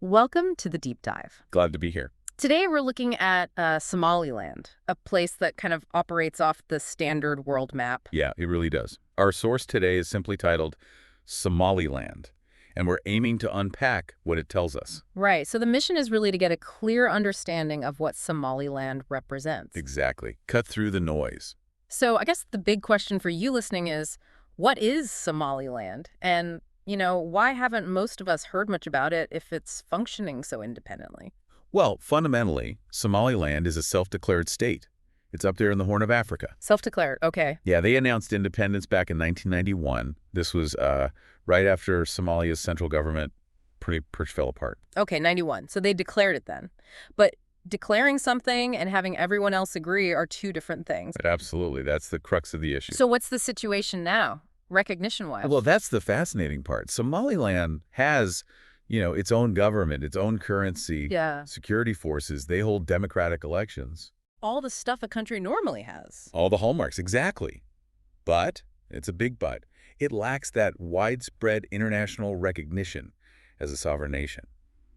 Welcome to the deep dive. Glad to be here. Today we're looking at Somaliland, a place that kind of operates off the standard world map. Yeah, it really does. Our source today is simply titled Somaliland, and we're aiming to unpack what it tells us. Right, so the mission is really to get a clear understanding of what Somaliland represents. Exactly. Cut through the noise. So I guess the big question for you listening is, what is Somaliland? And, why haven't most of us heard much about it if it's functioning so independently? Well, fundamentally, Somaliland is a self-declared state. It's up there in the Horn of Africa. Self-declared, okay. Yeah, they announced independence back in 1991. This was right after Somalia's central government pretty much fell apart. Okay, 91. So they declared it then. But declaring something and having everyone else agree are two different things. But absolutely, that's the crux of the issue. So what's the situation now, recognition-wise? Well, that's the fascinating part. Somaliland has, its own government, its own currency, Yeah. security forces. They hold democratic elections. All the stuff a country normally has. All the hallmarks, exactly. But, it's a big but, it lacks that widespread international recognition as a sovereign nation.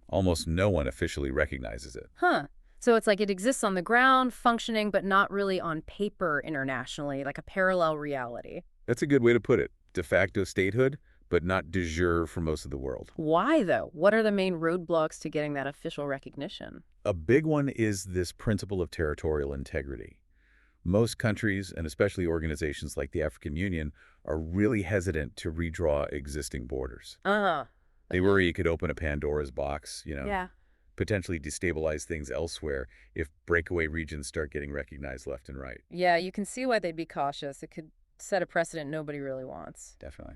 Almost no one officially recognizes it. Huh. So it's like it exists on the ground, functioning, but not really on paper internationally, like a parallel reality. That's a good way to put it. De facto statehood, but not de jure for most of the world. Why, though? What are the main roadblocks to getting that official recognition? A big one is this principle of territorial integrity. Most countries, and especially organizations like the African Union, are really hesitant to redraw existing borders. They worry it could open a Pandora's box, Yeah. potentially destabilize things elsewhere if breakaway regions start getting recognized left and right. Yeah, you can see why they'd be cautious. It could set a precedent nobody really wants. Definitely.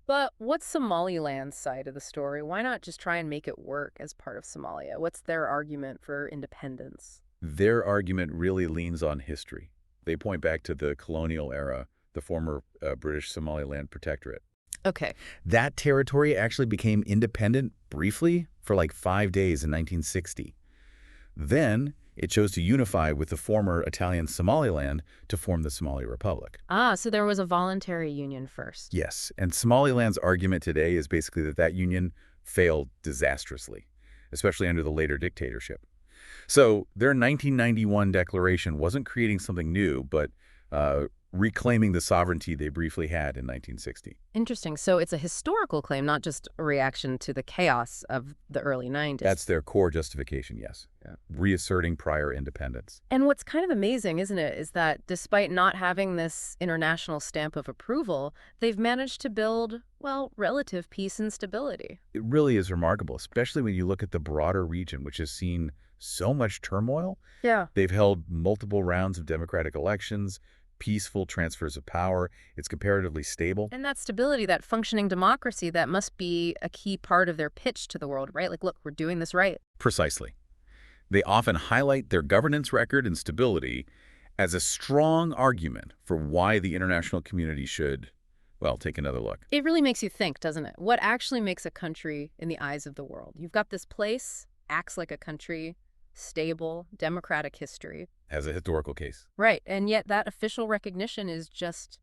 But what's Somaliland's side of the story? Why not just try and make it work as part of Somalia? What's their argument for independence? Their argument really leans on history. They point back to the colonial era, the former British Somaliland Protectorate. Okay. That territory actually became independent briefly for like 5 days in 1960. Then it chose to unify with the former Italian Somaliland to form the Somali Republic. So there was a voluntary union first. Yes, and Somaliland's argument today is basically that union failed disastrously, especially under the later dictatorship. So their 1991 declaration wasn't creating something new, but reclaiming the sovereignty they briefly had in 1960. Interesting. So it's a historical claim, not just a reaction to the chaos of the early 90s. That's their core justification, yes. Yeah. Reasserting prior independence. And what's kind of amazing, isn't it, is that despite not having this international stamp of approval, they've managed to build, well, relative peace and stability. It really is remarkable, especially when you look at the broader region, which has seen so much turmoil. Yeah. They've held multiple rounds of democratic elections, peaceful transfers of power. It's comparatively stable. And that stability, that functioning democracy, that must be a key part of their pitch to the world, right? Like, look, we're doing this right. Precisely. They often highlight their governance record and stability as a strong argument for why the international community should, well, take another look. It really makes you think, doesn't it? What actually makes a country in the eyes of the world? You've got this place, acts like a country, stable, democratic history. As a historical case. Right, and yet that official recognition is just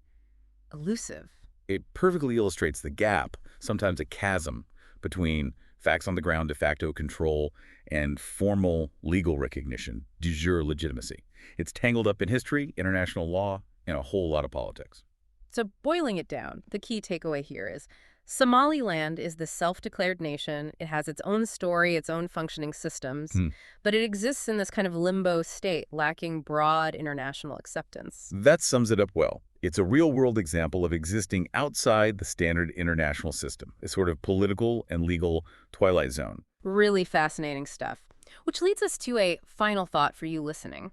elusive. It perfectly illustrates the gap, sometimes a chasm, between facts on the ground, de facto control, and formal legal recognition, de jure legitimacy. It's tangled up in history, international law, and a whole lot of politics. So boiling it down, the key takeaway here is Somaliland is the self-declared nation. It has its own story, its own functioning systems, but it exists in this kind of limbo state, lacking broad international acceptance. That sums it up well. It's a real-world example of existing outside the standard international system, a sort of political and legal twilight zone. Really fascinating stuff. Which leads us to a final thought for you listening.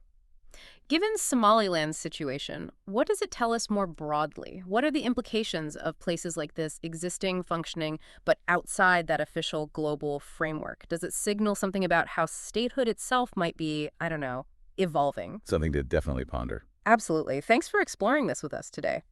Given Somaliland's situation, what does it tell us more broadly? What are the implications of places like this existing, functioning, but outside that official global framework? Does it signal something about how statehood itself might be, I don't know, evolving? Something to definitely ponder. Absolutely. Thanks for exploring this with us today.